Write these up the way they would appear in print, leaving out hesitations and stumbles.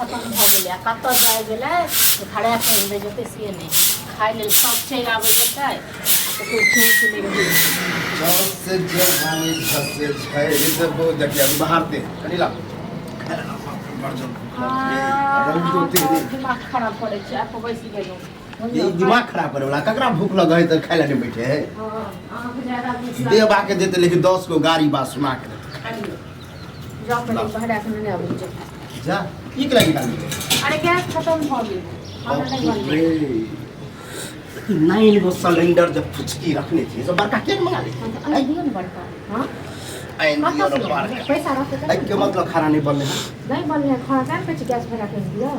खत्म भ गेलै कत जाय गेलै भाड़ा कर दे जते से नहीं खाइ लेल सब चलि आबै जेतै तो कोई चीज नहीं रही जब से जवानी झसे छै से बहुत देखिए बाहर दे कनी ला दिमाग खराब पड़े छै आप बैस गेलौ ये दिमाग खराब करे वाला ककरा भूख लगे है त खाइ ला नहीं बैठे है आंख ज्यादा देबा के देते लेकिन 10 को गाड़ी बात सुना के जॉब पे भाड़ा के नहीं आबै छै जा ई के लगी निकाल अरे गैस खत्म भ गेल हमरा नहीं बनलै नाइन गो सिलेंडर जब फुचकी रखने थे सब बड़का केक मंगा ले आई दियो न बड़का हां आइन दियो न बड़का पैसा रख आई के मतलब खाना नहीं बनले नहीं बनले खाना कान पे गैस भरा के दियो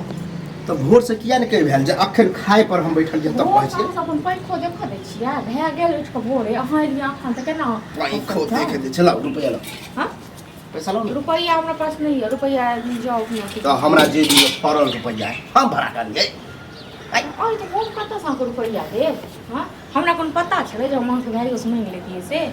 तो भोर से किया ने कह भेल जे अखन खाए पर हम बैठल जे तब कहै छी अपन पैखो देखो दै छियै भए गेल उठ के भोरे अहाँ एलियै अखन त केना पैखो देखे दे चला रुपया लो हां पैसा लो रुपया हमरा पास नहीं है रुपया जाओ अपना तो हमरा जे दियो फरल रुपया हम भरा कर ले आई तो हम कत सा रुपया दे हां हमरा कोन पता छले जे हम के भाई उसमें मिले दिए से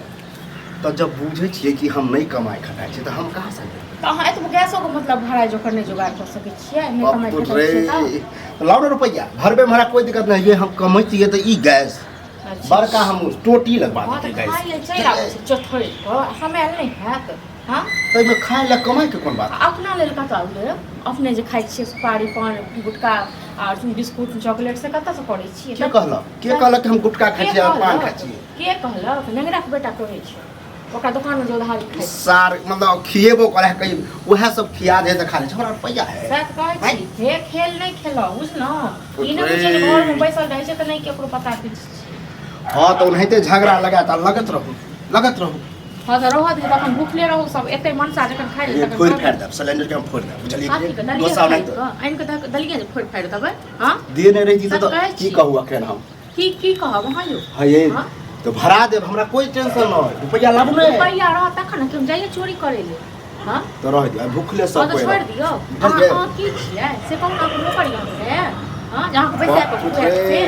तो जब बुझे छिए कि हम नहीं कमाई खटाई छी तो हम कहां से तो अहाँ एतबो गैसो के मतलब भाड़ा जो करने जुगाड़ कर सके छियै नहीं कमाई खटाई छी तो लाओ रुपया भरबे में हमरा कोई दिक्कत नहीं है हम कमाइतिए तो ई गैस बड़का हम टोटी लगवा देते गैस खाई ले चल आबै छै चोथोई को समय नहीं हैत हां तो में खाए ला कमाई के कोन बात अपना लेल कत ले अपने जे खाइ छियै सुपारी पान गुटखा और बिस्कुट चॉकलेट से कत से करै छियै के कहलक हम गुटखा खाइ छियै और पान खाइ छियै के कहलक नेंगरा के बेटा कहै छै ओकरा दुकान में जो उधार खाइ सार मतलब खिएबो करे कहीं वह सब खिया दे त खा ले हमरा रुपया है सच कहै छी हे खेल नहीं खेलो बुझलो ई नहीं बुझे घर में बैसल रहै छै त नहीं केकरो पता किछ हां तो उन्हेते झगड़ा लगा त लगत रहू हां त रहत त अपन भूखले रहू सब एते मनसा जखन खाइ ले तखन फोड़ फाड़ दे सिलेंडर के हम फोड़ दे बुझलिए गोसा नहीं तो आइन के दलिया जे फोड़ फाड़ देबै हां दे नहीं रही तो की कहू अखन हम की कहब हां यो हां ये तो भरा देब हमरा कोई टेंशन नहीं रुपया लाबू ने रुपया रह तखन कि हम जाइए चोरी करे ले हां तो रह दियो भूखले सब कोई छोड़ दियो हां की छियै से कहू ना कोनो करियो रे हां जहां के पैसा पे से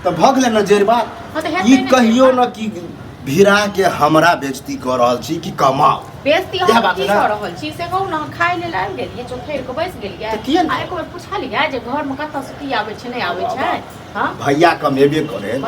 तो भग ले न जेर बात ई कहियो न कि भिरा के हमरा बेइज्जती कर रहल छी कि कमाओ बेइज्जती हम की कर रहल छी से कहू ना खाइ ले लाग गेलिए चोखेर के बैस गेलिए आ एको बेर पूछलिए जे घर में कत से की आबै छै नहीं आबै छै हां भैया कमेबे करे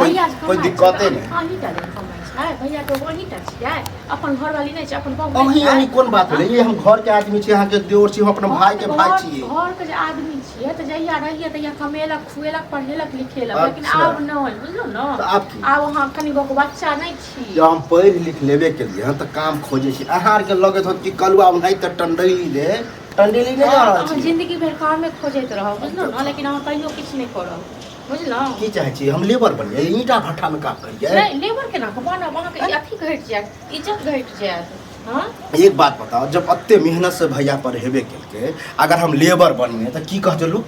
कोई दिक्कते नहीं हां ही टा कमाइ छै भैया के वही टा छियै अपन घर वाली नहीं छै अपन बाबू अही कोन बात भेलै ये हम घर के आदमी छी अहाँ के देवर छी हम अपन भाई के भाई छी घर के जे आदमी छियै त जहिया रहिए तहिया कमेलक खुएलक पढ़ेलक लिखेलक लेकिन आब नहीं बुझलो न आब अहाँ कनी गो के बच्चा नहीं छी जब हम पढ़ लिख लेबे के लिए हम त काम खोजे छी आहार के लगत होत कि कलुआ नहीं त टंडली दे टंडली नहीं जा रहल छी जिंदगी भर काम में खोजैत रहो बुझलो न लेकिन हम कहियो किछ नहीं करब बुझलो की चाहे छी हम लेबर बनिए ईटा भट्ठा में काम करिए नहीं लेबर के ना बना बना के अथी घट जाए इज्जत घट जाए हां एक बात बताओ जब अत्ते मेहनत से भैया पर हेबे केलके अगर हम लेबर बनिए त की कहत लोग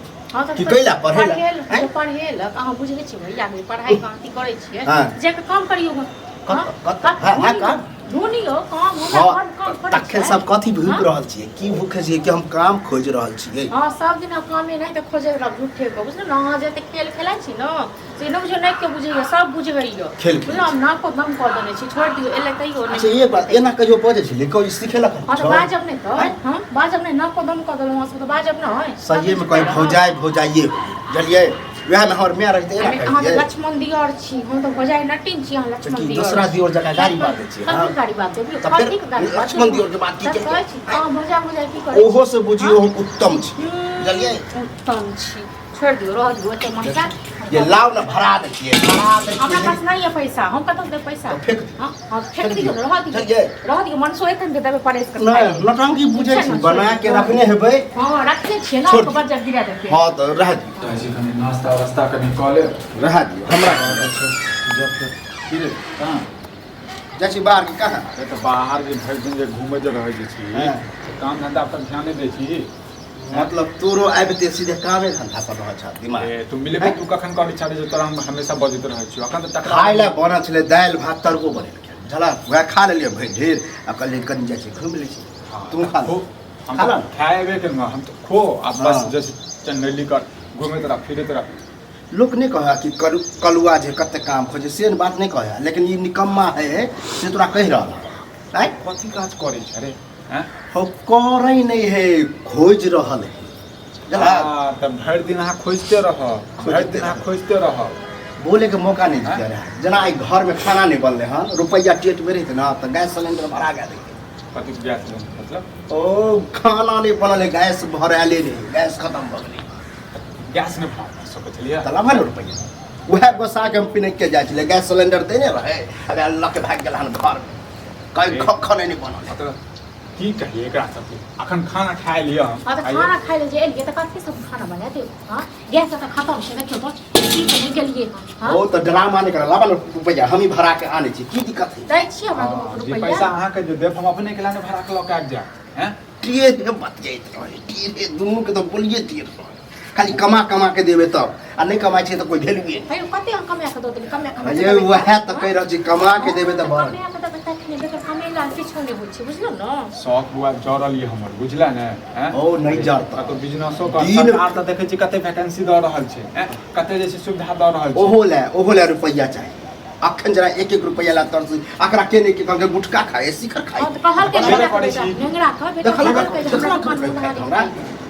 कि कैला पढ़ेलक अहाँ बुझै छी भैया के पढ़ाई कांति करै छियै जे के काम करियो हां ढूंढियो काम हमरा काम करै तखन सब कथि भूख रहल छियै की भूखे छियै कि हम काम खोज रहल छियै हां सब दिन कामे नहीं त खोजे रह झूठे को बुझलो ना अहाँ जते खेल खेलाइ छी न से न बुझे नहीं के बुझैया सब बुझैया बुझलो हम ना को दम कर देने छी छोड़ दियो एले तइयो नहीं अच्छा एक बात एना कहियो बजे छी लेकिन सिखेलक हां तो बाजब नहीं तो हां बाजब नहीं ना को दम कर देलो हम तो बाजब ना है सही में कोई भौजाइए बुझलिए वह में हमर मैं रहते ना अहाँ तो लक्ष्मण दियर छी हम तो भौजाई नटिन छी हम लक्ष्मण दियर दूसरा दियर जगह गाड़ी बात छी हां गाड़ी बात है तो फिर लक्ष्मण दियर के बात की के हां भौजा की करे ओहो से बुझियो हम उत्तम छी बुझलिए उत्तम छी छोड़ दियो रह दियो तो मनका ये लाव ना भरा दे छिए हमरा पास नहीं है पैसा हम कत दे पैसा हां फेंक दियो रह दियो मन सो एखन के देबे परेश कर नहीं नटंकी बुझे छी बना के रखने हेबे हां रखने छी ना के बजा गिरा दे हां तो रह दियो ऐसे कनी नाश्ता रास्ता कनी कॉले रह दियो हमरा जब फिर कहां जाची बाहर के कहां ए तो बाहर के भर दिन जे घूमे जे रहे छी काम धंधा पर ध्यान दे छी मतलब तोरो आबते सीधे कामे धंधा पर रह छ दिमाग तू मिले तू कखन कभी छाड़े जे तोरा हम हमेशा बजत रह छी अखन तो टकरा खाइ ले बनल छले दाल भात तड़को बनेल झला वह खा लेलिए भाई ढेर आ कल कन जाय छी घूम ले छी तू खा हम खाएबे के हम तो खो अब बस जैसे चंडली कर घूमे तरह फिरे तरह लोग नहीं कहा कि कलुआ जे कते काम खोजे से बात नहीं कहा लेकिन ये निकम्मा है से तोरा कह रहा है कथी काज करे छ रे हैं हो करे नहीं है खोज रहल है हां त भर दिन अहाँ खोजते रह, भर दिन अहाँ खोजते रह। बोले के मौका नहीं दिया रहा। जना आई घर में खाना नहीं बनले हां, रुपया टेट में रही ना तो गैस सिलेंडर भरा गया देखिए। कथि गैस सिलेंडर मतलब? ओ खाना नहीं बनले, गैस भराले नहीं, गैस खत्म हो गई। गैस ने भरा सब चलिए तला भलो रुपया वह गोसा के हम पिने के जाय छले, गैस सिलेंडर देने रहे, अबे अल्लाह के भाग गेल हन घर में कई खाने नहीं बनल। मतलब की कहिए एकरा सबके अखन खाना खाए लिया हम। हां त खाना खाइ ले जे एलिए त कथि सब खाना बना दे। हां गैस त खत्म छै देखियो तो की के गेलिए। हां ओ त ड्रामा नहीं कर लाबा रुपया हम ही भरा के आने छी, की दिक्कत है? दै छी हमरा जे रुपया पैसा अहाँ के जो देब हम अपने के लाने भरा के लऽ के आबि जाए हैं। टिए बत जाइत रहे, टिए दुनू के तो बोलिए तीर रहे, खाली कमा कमा के देबे तब आ नहीं कमाई छै तो कोई वैल्यू नहीं। है कते हम कमा के दो दे कमा के ये वह त कह रह छी कमा के देबे त भर। कमा के त बता के बेकर कमे ला किछो नहीं होय छै बुझलो न। शौक बुआ जरल ये हमर बुझला ने हैं। ओ नहीं जरता तो बिजनेसो कर दिन- सरकार त देखै छी कते वैकेंसी द रहल छै हैं, कते जे छै सुविधा द रहल छै। ओहो ले रुपया चाहिए। अखन जरा एक रुपया ला तरस आकरा के नहीं कि कहके गुटखा खाए, शिखर खाए। हां त कहल के अबे पड़ै छी। नेंगरा का बेटा देखल कहल के देखल हमरा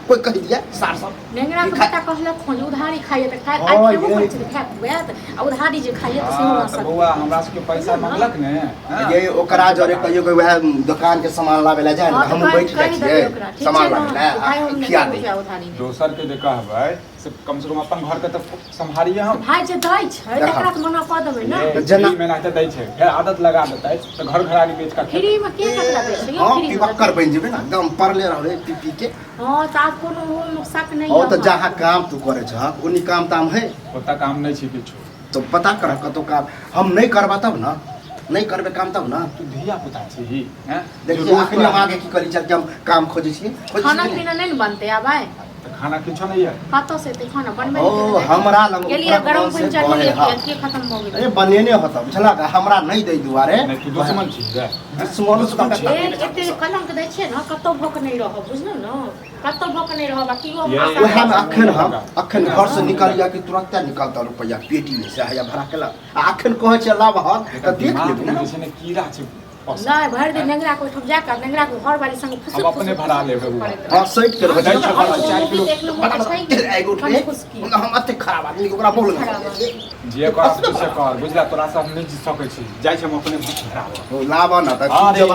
कोई कह दिया सार सब नेंगरा के बेटा कहल खोज उधारी खाइए त खाए हाँ, आई केबो ये- कर छै खाए हुए त उधारी जे खाइए त सेहो हां ना त सब। बउआ हमरा सबके पैसा मांगलक ने हैं। ये ओकरा जरे कहियो के वह दुकान के सामान लावे ला जाए ना, हम बैठ जाए छिए सामान लावे ला खिया दे। दोसर के जे कहबै से कम से कम अपन घर के त संभालिए हम। भाई जे दै छै तकरा त मना क देबै ना। ये जना- फ्री में ना दै छै, फेर आदत लगा देतै त घर घरारी बेच कर फ्री में के ककरा दै छै हां फ्री की में बक्कर बन जेबे ना, एकदम पड़ले रहबे पी के। हां त आप कोनो शक नहीं ओ त जहां काम तू करे छ उनी काम ताम है ओता काम नहीं छै किछु। तो पता कर कतो काम हम नहीं करबा तब ना, नहीं करबे काम तब ना। तू धिया पुता छी हैं। देखिए आखिर हम आगे की करी चल के हम काम खोजे छी खाना पीना नहीं न बनते अब आए त खाना किछु नहीं है। कतो से ते खाना बनबे ओ हमरा लग गेलिए गरम पानी चाहिए हाँ। के खत्म हो अरे गेल। बनेने होता बुझला का हमरा नहीं दे दुआरे नहीं तू दुश्मन छी रे। दुश्मन से एते कलंक दै छै न कतो भूख नहीं रह बुझलो न, कतो भूख नहीं रह बाकी वो ये- वह हम अखन घर से निकल या कि तुरंत निकलता रुपया पेटी में से हया भरा के ला अखन कहे छ लाभ ह त देख लेबे ना। जैसे ने कीड़ा छै। नहीं भर दिन नेंगरा को ठप जाकर नेंगरा को घर वाली संग फुसक हम अपने भरा लेबे बुआ। हां सेट कर दै छ हमरा 4 किलो एगो हम अते खराब आदमी के ओकरा बोल जे कर से कर बुझला, तोरा से हम नहीं जीत सकै छी, जाय छै हम अपने भरा लेब। लाभ न त हां जब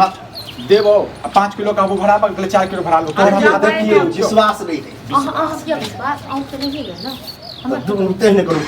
देबो 5 किलो का वो भरा पर 4 किलो भरा लो। तोरा आदत की विश्वास नहीं है आहा के विश्वास आउ के नहीं है ना। तो तेहने करो